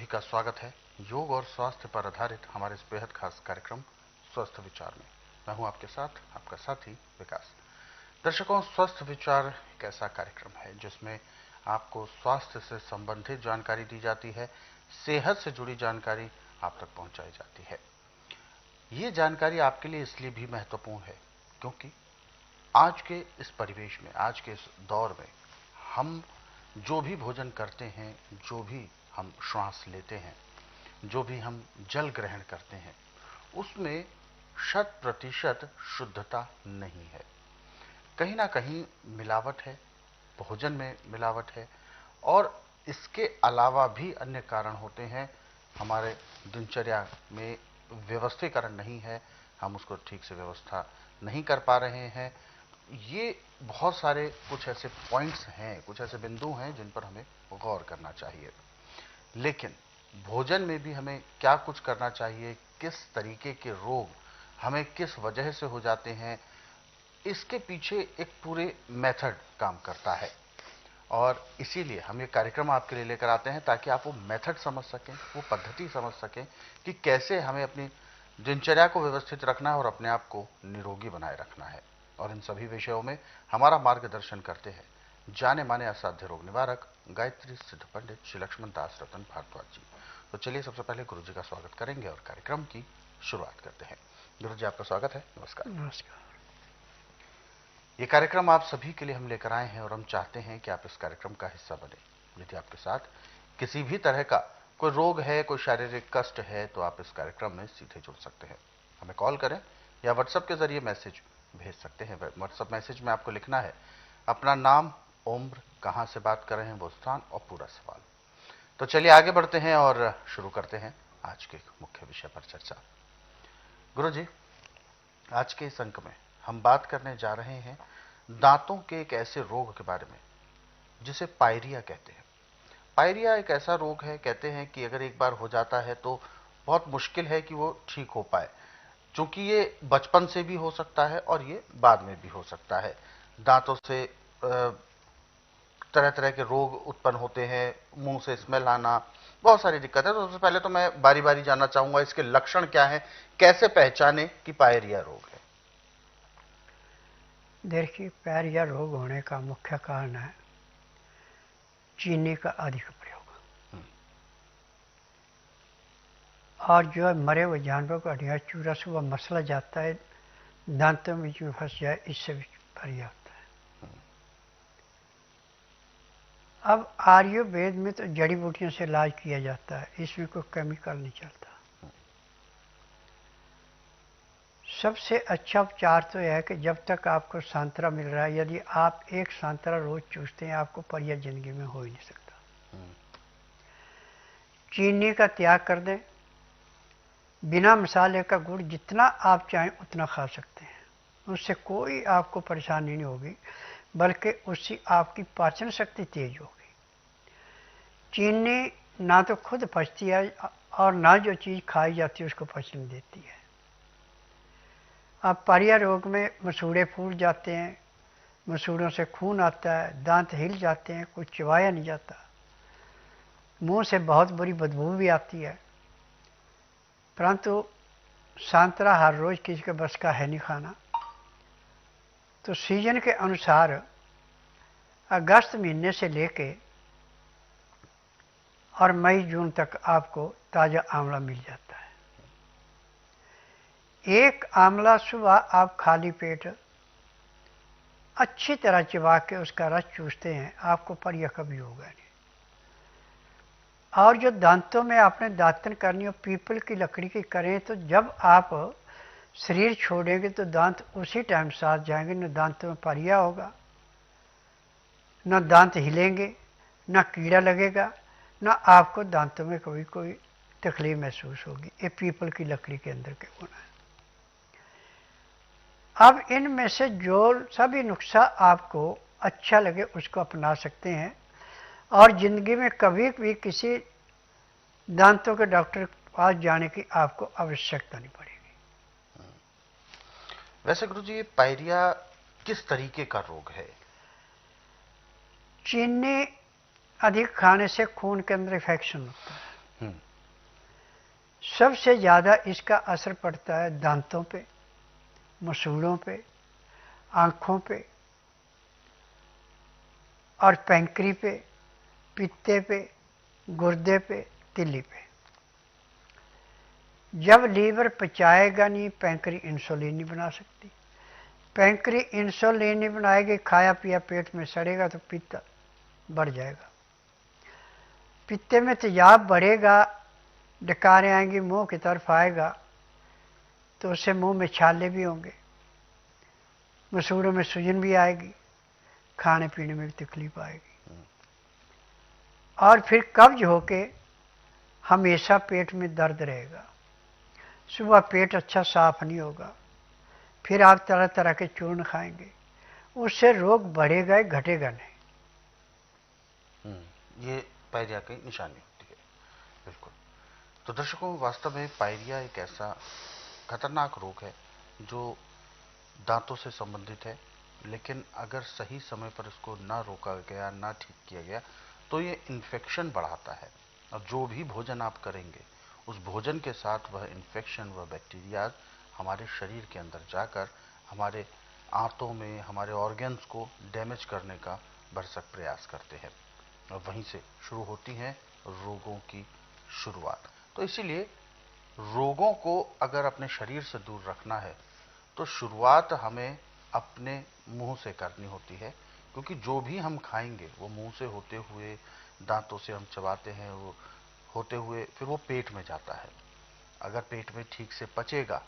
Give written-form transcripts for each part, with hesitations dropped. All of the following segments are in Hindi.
सभी का स्वागत है योग और स्वास्थ्य पर आधारित हमारे इस बेहद खास कार्यक्रम स्वस्थ विचार में। मैं हूं आपके साथ आपका साथी विकास। दर्शकों, स्वस्थ विचार एक ऐसा कार्यक्रम है जिसमें आपको स्वास्थ्य से संबंधित जानकारी दी जाती है, सेहत से जुड़ी जानकारी आप तक पहुंचाई जाती है। ये जानकारी आपके लिए इसलिए भी महत्वपूर्ण है क्योंकि आज के इस परिवेश में, आज के इस दौर में हम जो भी भोजन करते हैं, जो भी हम श्वास लेते हैं, जो भी हम जल ग्रहण करते हैं, उसमें 100% शुद्धता नहीं है। कहीं ना कहीं मिलावट है, भोजन में मिलावट है और इसके अलावा भी अन्य कारण होते हैं। हमारे दिनचर्या में व्यवस्थीकरण नहीं है, हम उसको ठीक से व्यवस्था नहीं कर पा रहे हैं। ये बहुत सारे कुछ ऐसे पॉइंट्स हैं, कुछ ऐसे बिंदु हैं जिन पर हमें गौर करना चाहिए। लेकिन भोजन में भी हमें क्या कुछ करना चाहिए, किस तरीके के रोग हमें किस वजह से हो जाते हैं, इसके पीछे एक पूरे मेथड काम करता है। और इसीलिए हम ये कार्यक्रम आपके लिए लेकर आते हैं ताकि आप वो मेथड समझ सकें, वो पद्धति समझ सकें कि कैसे हमें अपनी दिनचर्या को व्यवस्थित रखना है और अपने आप को निरोगी बनाए रखना है। और इन सभी विषयों में हमारा मार्गदर्शन करते हैं जाने माने असाध्य रोग निवारक गायत्री सिद्ध पंडित श्री लक्ष्मण दास रतन भारद्वाज जी। तो चलिए सबसे पहले गुरु जी का स्वागत करेंगे और कार्यक्रम की शुरुआत करते हैं। गुरु जी, आपका स्वागत है। नमस्कार। नमस्कार। ये कार्यक्रम आप सभी के लिए हम लेकर आए हैं और हम चाहते हैं कि आप इस कार्यक्रम का हिस्सा बने। यदि आपके साथ किसी भी तरह का कोई रोग है, कोई शारीरिक कष्ट है, तो आप इस कार्यक्रम में सीधे जुड़ सकते हैं। हमें कॉल करें या व्हाट्सएप के जरिए मैसेज भेज सकते हैं। व्हाट्सएप मैसेज में आपको लिखना है अपना नाम, उम्र, कहां से बात कर रहे हैं वो स्थान और पूरा सवाल। तो चलिए आगे बढ़ते हैं और शुरू करते हैं आज के मुख्य विषय पर चर्चा। गुरु जी, आज के इस अंक में हम बात करने जा रहे हैं दांतों के एक ऐसे रोग के बारे में जिसे पायरिया कहते हैं। पायरिया एक ऐसा रोग है, कहते हैं कि अगर एक बार हो जाता है तो बहुत मुश्किल है कि वो ठीक हो पाए, क्योंकि ये बचपन से भी हो सकता है और ये बाद में भी हो सकता है। दांतों से तरह तरह के रोग उत्पन्न होते हैं, मुंह से स्मेल आना, बहुत सारी दिक्कत है। तो सबसे पहले तो मैं बारी बारी जानना चाहूंगा इसके लक्षण क्या है, कैसे पहचाने कि पायरिया रोग है। देखिए, पायरिया रोग होने का मुख्य कारण है चीनी का अधिक प्रयोग और जो मरे हुए जानवर को हड्डियां चूरा से वह मसला जाता है, दांतों में जो फंस जाए, इससे भी पायरिया होता है। अब आयुर्वेद में तो जड़ी बूटियों से इलाज किया जाता है, इसमें कोई केमिकल नहीं चलता। सबसे अच्छा उपचार तो यह है कि जब तक आपको सांतरा मिल रहा है, यदि आप एक सांतरा रोज चूसते हैं, आपको पायरिया जिंदगी में हो ही नहीं सकता। चीनी का त्याग कर दें, बिना मसाले का गुड़ जितना आप चाहें उतना खा सकते हैं, उससे कोई आपको परेशानी नहीं होगी, बल्कि उससे आपकी पाचन शक्ति तेज होगी। चीनी ना तो खुद पचती है और ना जो चीज़ खाई जाती है उसको पचने देती है। अब पायरिया रोग में मसूड़े फूट जाते हैं, मसूड़ों से खून आता है, दांत हिल जाते हैं, कुछ चबाया नहीं जाता, मुंह से बहुत बुरी बदबू भी आती है। परंतु सांतरा हर रोज किसी के बस का है नहीं खाना। तो सीजन के अनुसार अगस्त महीने से लेके और मई जून तक आपको ताज़ा आंवला मिल जाता है। एक आंवला सुबह आप खाली पेट अच्छी तरह चबा के उसका रस चूसते हैं, आपको पायरिया कभी होगा नहीं। और जो दांतों में आपने दांतन करनी हो, पीपल की लकड़ी की करें, तो जब आप शरीर छोड़ेंगे तो दांत उसी टाइम साथ जाएंगे, न दांतों में पायरिया होगा, न दांत हिलेंगे, न कीड़ा लगेगा, न आपको दांतों में कभी कोई तकलीफ महसूस होगी। ये पीपल की लकड़ी के अंदर के गुण है। अब इनमें से जो सभी नुस्खा आपको अच्छा लगे उसको अपना सकते हैं और जिंदगी में कभी भी किसी दांतों के डॉक्टर के पास जाने की आपको आवश्यकता नहीं पड़ेगी। वैसे गुरु जी, ये पायरिया किस तरीके का रोग है? चीनी अधिक खाने से खून के अंदर इन्फेक्शन होता है। हम्म। सबसे ज़्यादा इसका असर पड़ता है दांतों पे, मसूड़ों पे, आँखों पे और पैंक्री पे, पित्ते पे, गुर्दे पे, तिल्ली पे। जब लीवर पचाएगा नहीं, पैंक्री इंसुलिन नहीं बना सकती। पैंक्री इंसुलिन नहीं बनाएगी, खाया पिया पेट में सड़ेगा तो पित्त बढ़ जाएगा। पित्ते में तेजाब बढ़ेगा, डकारें आएंगी, मुंह की तरफ आएगा तो उससे मुंह में छाले भी होंगे, मसूड़ों में सूजन भी आएगी, खाने पीने में भी तकलीफ आएगी और फिर कब्ज होके हमेशा पेट में दर्द रहेगा। सुबह पेट अच्छा साफ नहीं होगा, फिर आप तरह तरह के चूर्ण खाएंगे, उससे रोग बढ़ेगा घटेगा नहीं। ये पायरिया की निशानी होती है। बिल्कुल। तो दर्शकों, वास्तव में पायरिया एक ऐसा खतरनाक रोग है जो दांतों से संबंधित है, लेकिन अगर सही समय पर इसको ना रोका गया, ना ठीक किया गया, तो ये इन्फेक्शन बढ़ाता है। और जो भी भोजन आप करेंगे, उस भोजन के साथ वह इन्फेक्शन, वह बैक्टीरिया हमारे शरीर के अंदर जाकर हमारे आंतों में, हमारे ऑर्गन्स को डैमेज करने का भरसक प्रयास करते हैं और वहीं से शुरू होती हैं रोगों की शुरुआत। तो इसीलिए रोगों को अगर अपने शरीर से दूर रखना है तो शुरुआत हमें अपने मुंह से करनी होती है, क्योंकि जो भी हम खाएंगे वो मुंह से होते हुए, दांतों से हम चबाते हैं, वो होते हुए फिर वो पेट में जाता है। अगर पेट में ठीक से पचेगा,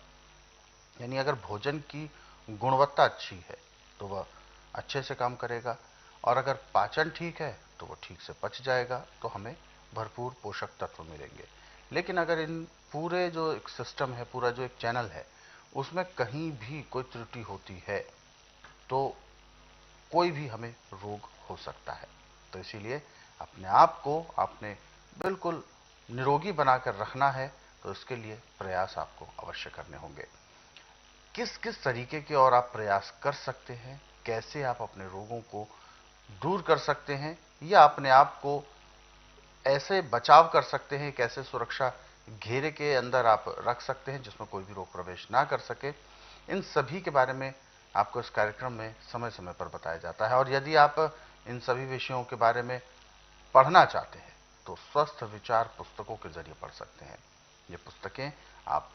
यानी अगर भोजन की गुणवत्ता अच्छी है तो वह अच्छे से काम करेगा, और अगर पाचन ठीक है तो वो ठीक से पच जाएगा, तो हमें भरपूर पोषक तत्व मिलेंगे। लेकिन अगर इन पूरे जो एक सिस्टम है, पूरा जो एक चैनल है, उसमें कहीं भी कोई त्रुटि होती है तो कोई भी हमें रोग हो सकता है। तो इसीलिए अपने आप को आपने बिल्कुल निरोगी बनाकर रखना है, तो इसके लिए प्रयास आपको अवश्य करने होंगे। किस किस तरीके के और आप प्रयास कर सकते हैं, कैसे आप अपने रोगों को दूर कर सकते हैं, या अपने आप को ऐसे बचाव कर सकते हैं, कैसे सुरक्षा घेरे के अंदर आप रख सकते हैं जिसमें कोई भी रोग प्रवेश ना कर सके, इन सभी के बारे में आपको इस कार्यक्रम में समय समय पर बताया जाता है। और यदि आप इन सभी विषयों के बारे में पढ़ना चाहते हैं तो स्वस्थ विचार पुस्तकों के जरिए पढ़ सकते हैं। ये पुस्तकें आप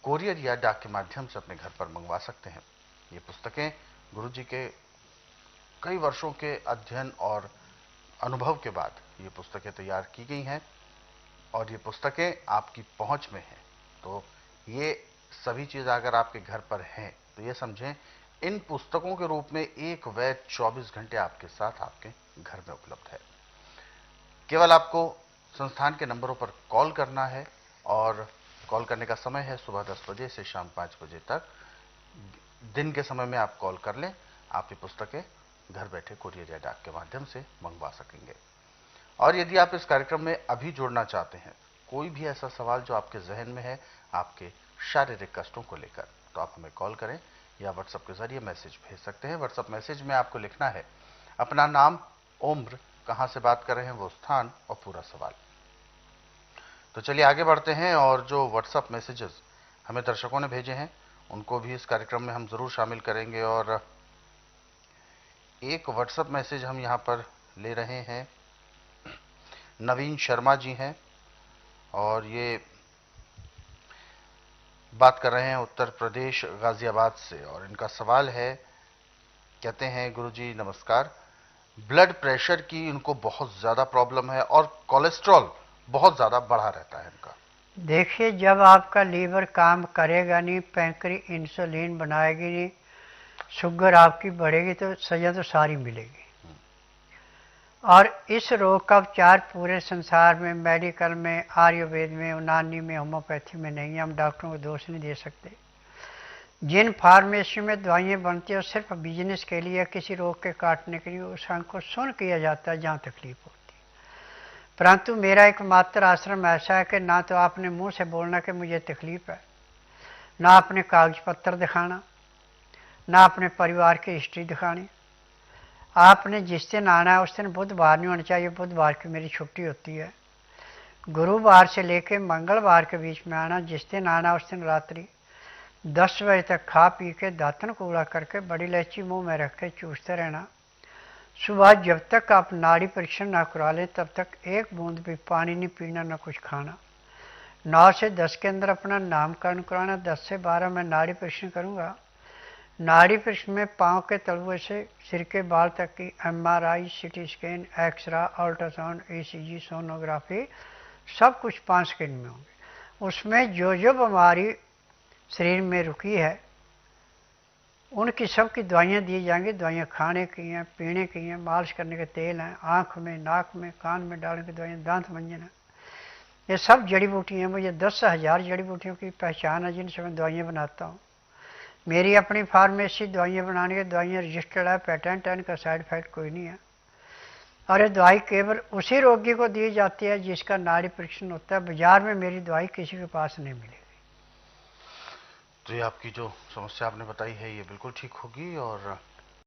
कोरियर या डाक के माध्यम से अपने घर पर मंगवा सकते हैं। ये पुस्तकें गुरु जी के कई वर्षों के अध्ययन और अनुभव के बाद ये पुस्तकें तैयार की गई हैं, और ये पुस्तकें आपकी पहुंच में हैं। तो ये सभी चीज़ अगर आपके घर पर हैं तो ये समझें, इन पुस्तकों के रूप में एक वैद्य 24 घंटे आपके साथ आपके घर में उपलब्ध है। केवल आपको संस्थान के नंबरों पर कॉल करना है, और कॉल करने का समय है सुबह 10 बजे से शाम 5 बजे तक। दिन के समय में आप कॉल कर लें, आप ये पुस्तकें घर बैठे कोरियर या डाक के माध्यम से मंगवा सकेंगे। और यदि आप इस कार्यक्रम में अभी जुड़ना चाहते हैं, कोई भी ऐसा सवाल जो आपके जहन में है आपके शारीरिक कष्टों को लेकर, तो आप हमें कॉल करें या व्हाट्सएप के जरिए मैसेज भेज सकते हैं। व्हाट्सएप मैसेज में आपको लिखना है अपना नाम, उम्र, कहां से बात कर रहे हैं वो स्थान और पूरा सवाल। तो चलिए आगे बढ़ते हैं, और जो व्हाट्सएप मैसेजेस हमें दर्शकों ने भेजे हैं उनको भी इस कार्यक्रम में हम जरूर शामिल करेंगे। और एक व्हाट्सएप मैसेज हम यहां पर ले रहे हैं, नवीन शर्मा जी हैं, और ये बात कर रहे हैं उत्तर प्रदेश गाजियाबाद से, और इनका सवाल है, कहते हैं गुरुजी नमस्कार, ब्लड प्रेशर की इनको बहुत ज़्यादा प्रॉब्लम है और कोलेस्ट्रॉल बहुत ज़्यादा बढ़ा रहता है इनका। देखिए, जब आपका लीवर काम करेगा नहीं, पैंक्री इंसुलिन बनाएगी नहीं, शुगर आपकी बढ़ेगी, तो सजा तो सारी मिलेगी। और इस रोग का उपचार पूरे संसार में, मेडिकल में, आयुर्वेद में, यूनानी में, होम्योपैथी में नहीं है। हम डॉक्टरों को दोष नहीं दे सकते। जिन फार्मेसी में दवाइयाँ बनती हैं सिर्फ बिजनेस के लिए, किसी रोग के काटने के लिए, उसको सुन किया जाता है जहाँ तकलीफ होती है। परंतु मेरा एकमात्र आश्रम ऐसा है कि ना तो आपने मुंह से बोलना कि मुझे तकलीफ है, ना आपने कागज पत्र दिखाना, ना अपने परिवार की हिस्ट्री दिखानी। आपने जिस दिन आना है उस दिन बुधवार नहीं होना चाहिए, बुधवार की मेरी छुट्टी होती है। गुरुवार से लेकर मंगलवार के बीच में आना। जिस दिन आना उस दिन रात्रि 10 बजे तक खा पी के दातन कूड़ा करके बड़ी इलायची मुंह में रख के चूसते रहना। सुबह जब तक आप नाड़ी परीक्षण ना करा लें तब तक एक बूंद भी पानी नहीं पीना, ना कुछ खाना। 9 से 10 के अंदर अपना नामकरण कराना। 10 से 12 मैं नाड़ी परीक्षण करूँगा। नाड़ी परीक्षण में पाँव के तलुए से सिर के बाल तक की MRI, CT scan, x-ray, ultrasound, ECG, sonography सब कुछ 5 स्कैन में होंगे। उसमें जो जो बीमारी शरीर में रुकी है उनकी सब की दवाइयाँ दी जाएंगी। दवाइयाँ खाने की हैं, पीने की हैं, मालिश करने के तेल हैं, आँख में, नाक में, कान में डालने की दवाइयाँ, दांत मंजन है। ये सब जड़ी बूटियाँ। मुझे 10,000 जड़ी बूटियों की पहचान है जिनसे मैं दवाइयाँ बनाता हूँ। मेरी अपनी फार्मेसी दवाइयाँ बनाने की, दवाइयाँ रजिस्टर्ड है, पेटेंट है, इनका साइड इफेक्ट कोई नहीं है। और ये दवाई केवल उसी रोगी को दी जाती है जिसका नाड़ी परीक्षण होता है। बाजार में मेरी दवाई किसी के पास नहीं मिलेगी। तो ये आपकी जो समस्या आपने बताई है ये बिल्कुल ठीक होगी और